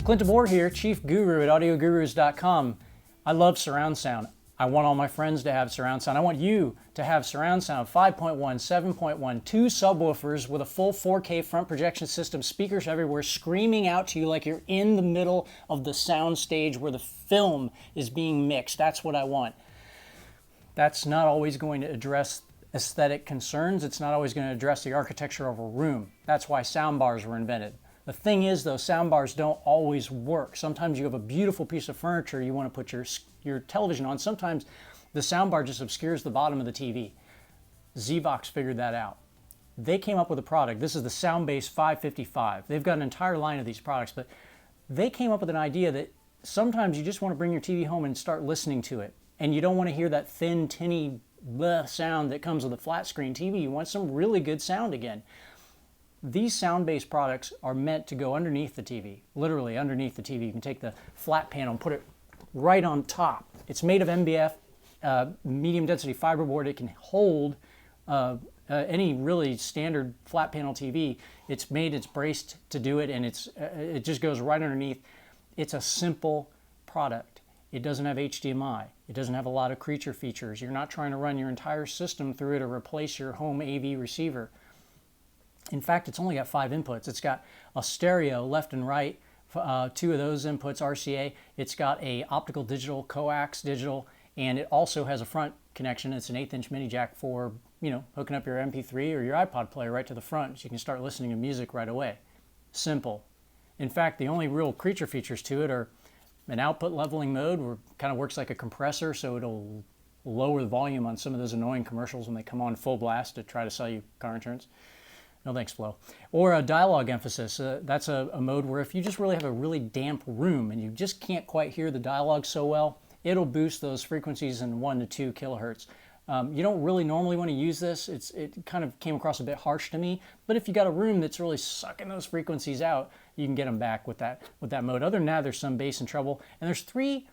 Clint DeBoer here, Chief Guru at Audiogurus.com. I love surround sound. I want all my friends to have surround sound. I want you to have surround sound, 5.1, 7.1, 2 subwoofers with a full 4K front projection system, speakers everywhere, screaming out to you like you're in the middle of the sound stage where the film is being mixed. That's what I want. That's not always going to address aesthetic concerns. It's not always going to address the architecture of a room. That's why sound bars were invented. The thing is, though, sound bars don't always work. Sometimes you have a beautiful piece of furniture you want to put your television on. Sometimes the sound bar just obscures the bottom of the TV. Zvox figured that out. They came up with a product. This is the SoundBase.555. They've got an entire line of these products, but they came up with an idea that sometimes you just want to bring your TV home and start listening to it. And you don't want to hear that thin, tinny sound that comes with a flat screen TV. You want some really good sound again. These sound-based products are meant to go underneath the TV, literally underneath the TV. You can take the flat panel and put it right on top. It's made of MDF, medium density fiberboard. It can hold any really standard flat panel TV. It's braced to do it, and it just goes right underneath. It's a simple product. It doesn't have HDMI. It doesn't have a lot of creature features. You're not trying to run your entire system through it or replace your home AV receiver. In fact, it's only got 5 inputs. It's got a stereo left and right, 2 of those inputs RCA. It's got a optical digital, coax digital, and it also has a front connection. It's an 1/8" mini jack for, hooking up your MP3 or your iPod player right to the front so you can start listening to music right away. Simple. In fact, the only real creature features to it are an output leveling mode where it kind of works like a compressor, so it'll lower the volume on some of those annoying commercials when they come on full blast to try to sell you car insurance. No thanks, Flo. Or a dialogue emphasis. That's a mode where if you just really have a really damp room and you just can't quite hear the dialogue so well, it'll boost those frequencies in 1 to 2 kilohertz. You don't really normally want to use this. It kind of came across a bit harsh to me, but if you got a room that's really sucking those frequencies out, you can get them back with that mode. Other than that, there's some bass and treble, and there's 3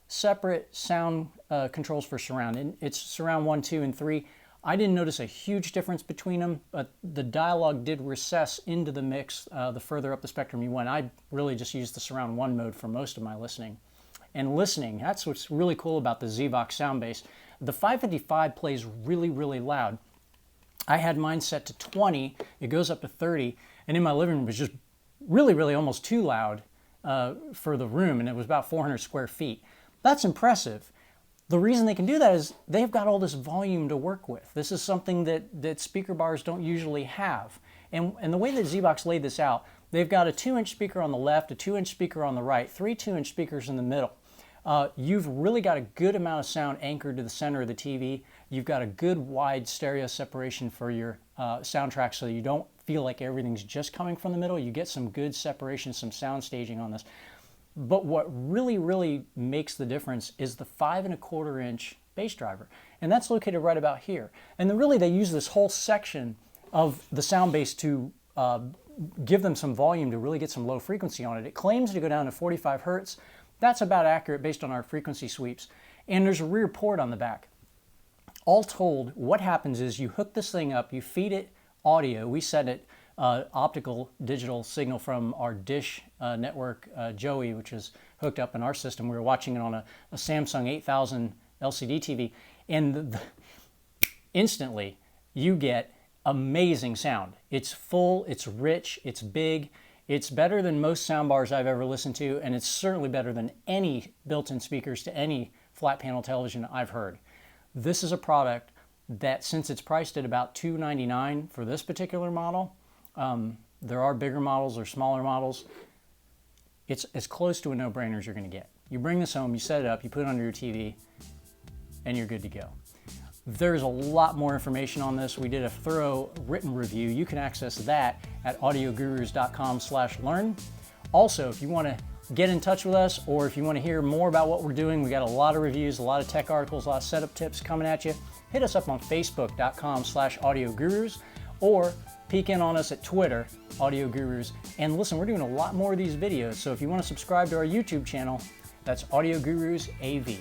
separate sound controls for surround. And it's surround 1, 2, and 3. I didn't notice a huge difference between them, but the dialogue did recess into the mix the further up the spectrum you went. I really just used the surround 1 mode for most of my listening. And listening, that's what's really cool about the Zvox SoundBase. The 555 plays really, really loud. I had mine set to 20, it goes up to 30, and in my living room it was just really, really almost too loud for the room, and it was about 400 square feet. That's impressive. The reason they can do that is they've got all this volume to work with. This is something that speaker bars don't usually have. And the way that Zvox laid this out, they've got a 2-inch speaker on the left, a 2-inch speaker on the right, 3 2-inch speakers in the middle. You've really got a good amount of sound anchored to the center of the TV. You've got a good wide stereo separation for your soundtrack so you don't feel like everything's just coming from the middle. You get some good separation, some sound staging on this. But what really, really makes the difference is the 5.25-inch bass driver. And that's located right about here. And then really they use this whole section of the sound bass to give them some volume to really get some low frequency on it. It claims to go down to 45 hertz. That's about accurate based on our frequency sweeps. And there's a rear port on the back. All told, what happens is you hook this thing up, you feed it audio. We set it optical digital signal from our dish network, Joey, which is hooked up in our system. We were watching it on a Samsung 8000 LCD TV, and instantly you get amazing sound. It's full, it's rich, it's big. It's better than most soundbars I've ever listened to, and it's certainly better than any built-in speakers to any flat panel television I've heard. This is a product that, since it's priced at about $299 for this particular model, there are bigger models or smaller models. It's as close to a no-brainer as you're going to get. You bring this home, you set it up, you put it under your TV, and you're good to go. There's a lot more information on this. We did a thorough written review. You can access that at audiogurus.com/learn. Also, if you want to get in touch with us, or if you want to hear more about what we're doing, we got a lot of reviews, a lot of tech articles, a lot of setup tips coming at you. Hit us up on facebook.com/audiogurus, or peek in on us at Twitter, Audiogurus. And listen, we're doing a lot more of these videos, so if you want to subscribe to our YouTube channel, that's Audiogurus AV.